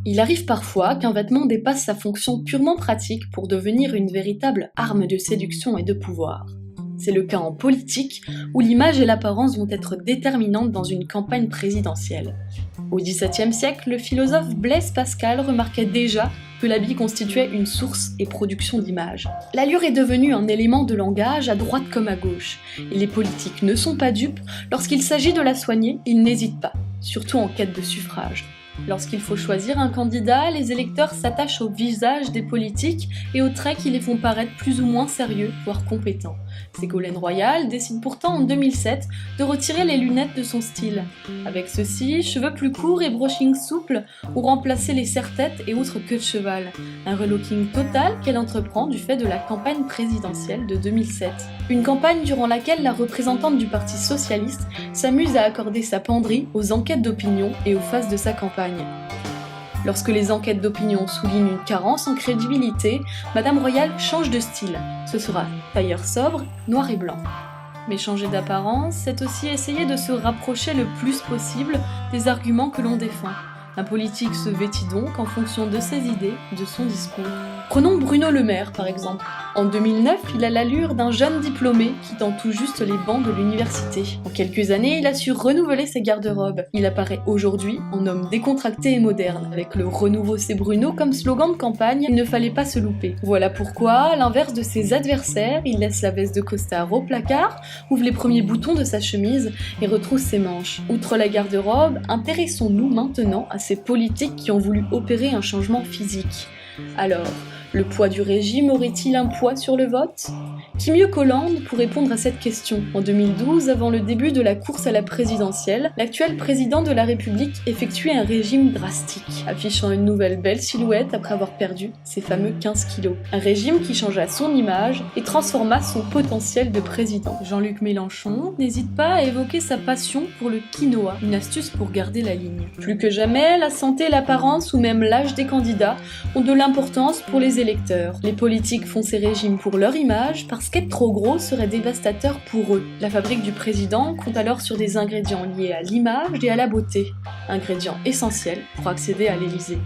Il arrive parfois qu'un vêtement dépasse sa fonction purement pratique pour devenir une véritable arme de séduction et de pouvoir. C'est le cas en politique, où l'image et l'apparence vont être déterminantes dans une campagne présidentielle. Au XVIIe siècle, le philosophe Blaise Pascal remarquait déjà que l'habit constituait une source et production d'images. L'allure est devenue un élément de langage à droite comme à gauche, et les politiques ne sont pas dupes, lorsqu'il s'agit de la soigner, ils n'hésitent pas, surtout en quête de suffrage. Lorsqu'il faut choisir un candidat, les électeurs s'attachent au visage des politiques et aux traits qui les font paraître plus ou moins sérieux, voire compétents. Ségolène Royal décide pourtant en 2007 de retirer les lunettes de son style. Avec ceci, cheveux plus courts et brushing souple ont remplacé les serre-têtes et autres queues de cheval. Un relooking total qu'elle entreprend du fait de la campagne présidentielle de 2007. Une campagne durant laquelle la représentante du Parti socialiste s'amuse à accorder sa penderie aux enquêtes d'opinion et aux phases de sa campagne. Lorsque les enquêtes d'opinion soulignent une carence en crédibilité, Madame Royal change de style. Ce sera tailleur sobre, noir et blanc. Mais changer d'apparence, c'est aussi essayer de se rapprocher le plus possible des arguments que l'on défend. Un politique se vêtit donc en fonction de ses idées, de son discours. Prenons Bruno Le Maire par exemple. En 2009, il a l'allure d'un jeune diplômé quittant tout juste les bancs de l'université. En quelques années, il a su renouveler ses garde-robes. Il apparaît aujourd'hui en homme décontracté et moderne. Avec le renouveau c'est Bruno comme slogan de campagne, il ne fallait pas se louper. Voilà pourquoi, à l'inverse de ses adversaires, il laisse la veste de costard au placard, ouvre les premiers boutons de sa chemise et retrousse ses manches. Outre la garde-robe, intéressons-nous maintenant à ces politiques qui ont voulu opérer un changement physique. Alors, le poids du régime aurait-il un poids sur le vote ? Qui mieux qu'Hollande pour répondre à cette question ? En 2012, avant le début de la course à la présidentielle, l'actuel président de la République effectuait un régime drastique, affichant une nouvelle belle silhouette après avoir perdu ses fameux 15 kilos. Un régime qui changea son image et transforma son potentiel de président. Jean-Luc Mélenchon n'hésite pas à évoquer sa passion pour le quinoa, une astuce pour garder la ligne. Plus que jamais, la santé, l'apparence ou même l'âge des candidats ont de l'importance pour les électeurs. Les politiques font ces régimes pour leur image parce qu'être trop gros serait dévastateur pour eux. La fabrique du président compte alors sur des ingrédients liés à l'image et à la beauté, ingrédients essentiels pour accéder à l'Élysée.